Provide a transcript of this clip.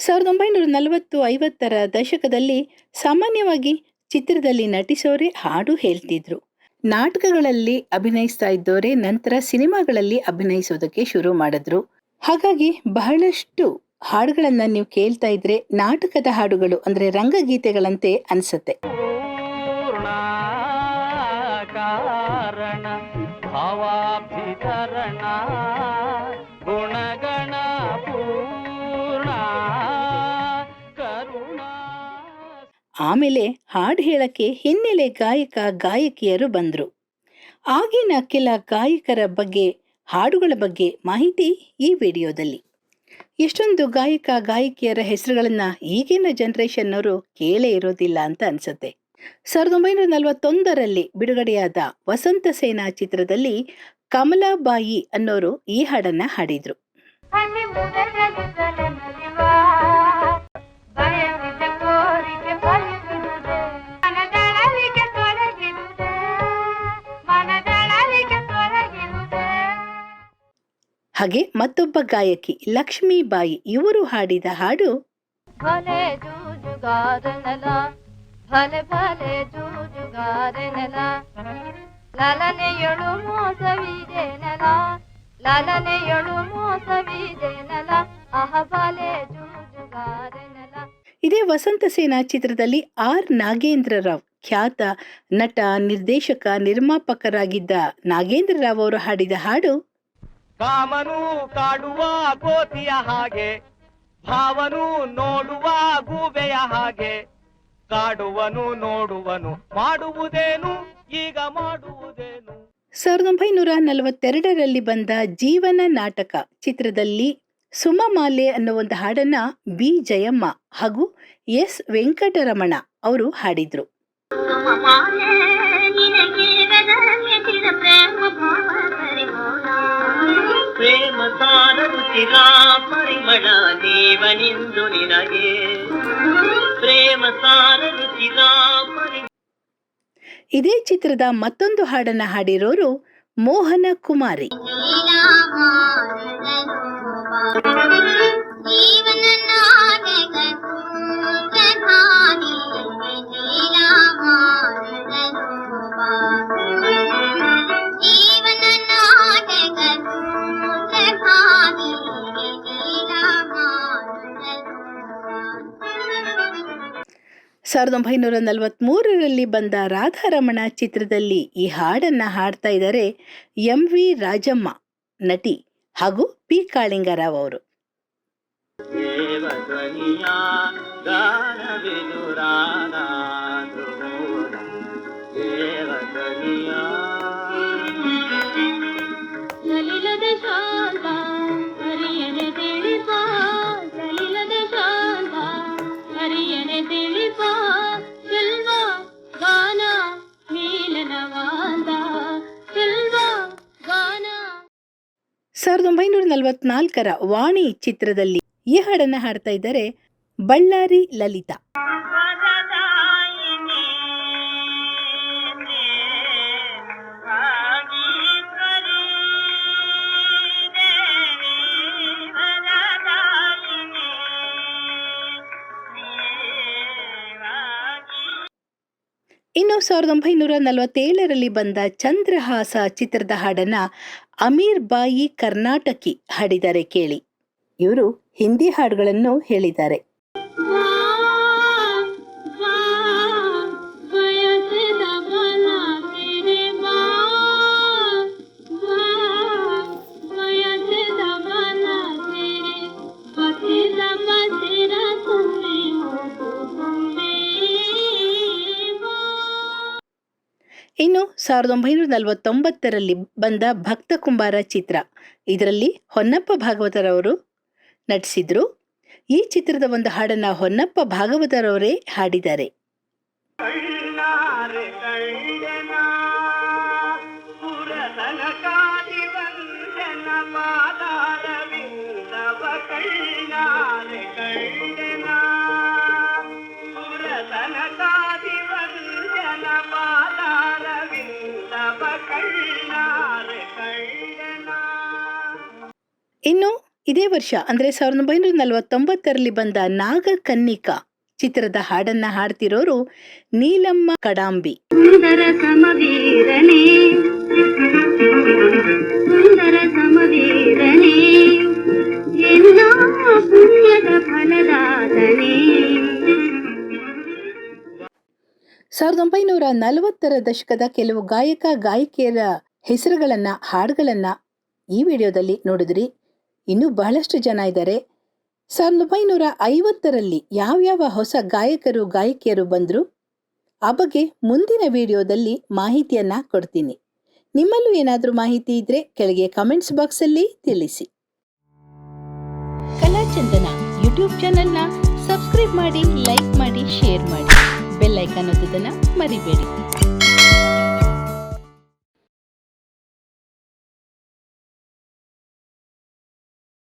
1940-50ರ ದಶಕದಲ್ಲಿ ಸಾಮಾನ್ಯವಾಗಿ ಚಿತ್ರದಲ್ಲಿ ನಟಿಸೋರೇ ಹಾಡು ಹೇಳ್ತಿದ್ರು. ನಾಟಕಗಳಲ್ಲಿ ಅಭಿನಯಿಸ್ತಾ ಇದ್ದೋರೇ ನಂತರ ಸಿನಿಮಾಗಳಲ್ಲಿ ಅಭಿನಯಿಸೋದಕ್ಕೆ ಶುರು ಮಾಡಿದ್ರು. ಹಾಗಾಗಿ ಬಹಳಷ್ಟು ಹಾಡುಗಳನ್ನ ನೀವು ಕೇಳ್ತಾ ಇದ್ರೆ ನಾಟಕದ ಹಾಡುಗಳು ಅಂದ್ರೆ ರಂಗಗೀತೆಗಳಂತೆ ಅನ್ಸತ್ತೆ. ಆಮೇಲೆ ಹಾಡು ಹೇಳಕ್ಕೆ ಹಿನ್ನೆಲೆ ಗಾಯಕ ಗಾಯಕಿಯರು ಬಂದ್ರು. ಆಗಿನ ಕೆಲ ಗಾಯಕರ ಬಗ್ಗೆ ಹಾಡುಗಳ ಬಗ್ಗೆ ಮಾಹಿತಿ ಈ ವಿಡಿಯೋದಲ್ಲಿ. ಎಷ್ಟೊಂದು ಗಾಯಕ ಗಾಯಕಿಯರ ಹೆಸರುಗಳನ್ನ ಈಗಿನ ಜನರೇಷನ್ನವರು ಕೇಳೇ ಇರೋದಿಲ್ಲ ಅಂತ ಅನ್ಸುತ್ತೆ. 1941ರಲ್ಲಿ ಬಿಡುಗಡೆಯಾದ ವಸಂತ ಸೇನಾ ಚಿತ್ರದಲ್ಲಿ ಕಮಲಾಬಾಯಿ ಅನ್ನೋರು ಈ ಹಾಡನ್ನ ಹಾಡಿದ್ರು. ಹಾಗೆ ಮತ್ತೊಬ್ಬ ಗಾಯಕಿ ಲಕ್ಷ್ಮೀಬಾಯಿ ಇವರು ಹಾಡಿದ ಹಾಡು ಭಲೆ ಜೂಜುಗಾರನಲ ಭಲೆ ಭಲೆ ಜೂಜುಗಾರನಲ ಲಲನೆಯಳು ಮೋಸವಿದೆನಲ ಲಲನೆಯಳು ಮೋಸವಿದೆನಲ ಅಹ ಭಲೆ ಜೂಜುಗಾರನಲ. ಇದೇ ವಸಂತ ಸೇನಾ ಚಿತ್ರದಲ್ಲಿ ಆರ್ ನಾಗೇಂದ್ರ ರಾವ್ ಖ್ಯಾತ ನಟ, ನಿರ್ದೇಶಕ, ನಿರ್ಮಾಪಕರಾಗಿದ್ದ ನಾಗೇಂದ್ರ ರಾವ್ ಅವರು ಹಾಡಿದ ಹಾಡು ಕಾಮನು ಕಾಡುವ ಕೋತಿಯ ಹಾಗೆ, ಭಾವನು ನೋಡುವ ಗೂಬೆಯ ಹಾಗೆ, ಕಾಡುವನು ನೋಡುವನು ಮಾಡುವುದೇನು ಈಗ ಮಾಡುವುದೇನು. 1942ರಲ್ಲಿ ಬಂದ ಜೀವನ ನಾಟಕ ಚಿತ್ರದಲ್ಲಿ ಸುಮಮಾಲೆ ಅನ್ನೋ ಒಂದು ಹಾಡನ್ನ ಬಿ ಜಯಮ್ಮ ಹಾಗೂ ಎಸ್ ವೆಂಕಟರಮಣ ಅವರು ಹಾಡಿದ್ರು. ಪ್ರೇಮ ಸಾರುತ್ತಿರ ಪರಿಮಳ ದೇವನಿಂದು ನಿನಗೆ ಪ್ರೇಮ ಸಾರುತ್ತಿರ. ಇದೇ ಚಿತ್ರದ ಮತ್ತೊಂದು ಹಾಡನ್ನ ಹಾಡಿರೋರು ಮೋಹನ ಕುಮಾರಿ. ಸಾವಿರದ 1943ರಲ್ಲಿ ಬಂದ ರಾಧಾರಮಣ ಚಿತ್ರದಲ್ಲಿ ಈ ಹಾಡನ್ನ ಹಾಡ್ತಾ ಇದ್ದಾರೆ ಎಂ ವಿ ರಾಜಮ್ಮ ನಟಿ ಹಾಗೂ ಪಿ ಕಾಳಿಂಗರಾವ್ ಅವರು. ಸಾವಿರದ 1944ರ ವಾಣಿ ಚಿತ್ರದಲ್ಲಿ ಈ ಹಾಡನ್ನ ಹಾಡ್ತಾ ಇದ್ದಾರೆ ಬಳ್ಳಾರಿ ಲಲಿತಾ. ಇನ್ನು 1947ರಲ್ಲಿ ಬಂದ ಚಂದ್ರಹಾಸ ಚಿತ್ರದ ಹಾಡನ್ನ ಅಮೀರ್ ಬಾಯಿ ಕರ್ನಾಟಕಿ ಹಾಡಿದ್ದಾರೆ ಕೇಳಿ. ಇವರು ಹಿಂದಿ ಹಾಡುಗಳನ್ನು ಹೇಳಿದ್ದಾರೆ. ಇನ್ನು 1949ರಲ್ಲಿ ಬಂದ ಭಕ್ತ ಕುಂಬಾರ ಚಿತ್ರ, ಇದರಲ್ಲಿ ಹೊನ್ನಪ್ಪ ಭಾಗವತರವರು ನಟಿಸಿದ್ರು. ಈ ಚಿತ್ರದ ಒಂದು ಹಾಡನ್ನ ಹೊನ್ನಪ್ಪ ಭಾಗವತರವರೇ ಹಾಡಿದ್ದಾರೆ. ಇನ್ನು ಇದೇ ವರ್ಷ ಅಂದರೆ 1949ರಲ್ಲಿ ಬಂದ ನಾಗಕನ್ನಿಕಾ ಚಿತ್ರದ ಹಾಡನ್ನ ಹಾಡ್ತಿರೋರು ನೀಲಮ್ಮ ಕಡಾಂಬಿ. ಸುಂದರ ಸಮವೀರನೇ ಸುಂದರ ಸಮವೀರನೇ ಎಲ್ಲ ಪುಣ್ಯದ ಫಲದಾತನೇ. 1940ರ ದಶಕದ ಕೆಲವು ಗಾಯಕ ಗಾಯಕಿಯರ ಹೆಸರುಗಳನ್ನ ಹಾಡುಗಳನ್ನ ಈ ವಿಡಿಯೋದಲ್ಲಿ ನೋಡಿದ್ರಿ. ಇನ್ನೂ ಬಹಳಷ್ಟು ಜನ ಇದ್ದಾರೆ. 1950ರಲ್ಲಿ ಯಾವ್ಯಾವ ಹೊಸ ಗಾಯಕರು ಗಾಯಕಿಯರು ಬಂದರು ಆ ಬಗ್ಗೆ ಮುಂದಿನ ವಿಡಿಯೋದಲ್ಲಿ ಮಾಹಿತಿಯನ್ನ ಕೊಡ್ತೀನಿ. ನಿಮ್ಮಲ್ಲೂ ಏನಾದರೂ ಮಾಹಿತಿ ಇದ್ರೆ ಕೆಳಗೆ ಕಮೆಂಟ್ಸ್ ಬಾಕ್ಸಲ್ಲಿ ತಿಳಿಸಿ. ಕಲಾಚಂದನ ಯೂಟ್ಯೂಬ್ ಚಾನೆಲ್ನ ಸಬ್ಸ್ಕ್ರೈಬ್ ಮಾಡಿ, ಲೈಕ್ ಮಾಡಿ, ಶೇರ್ ಮಾಡಿ. ಬೆಲ್ ಐಕಾನ್ ಒತ್ತೋದನ್ನ ಮರಿಬೇಡಿ.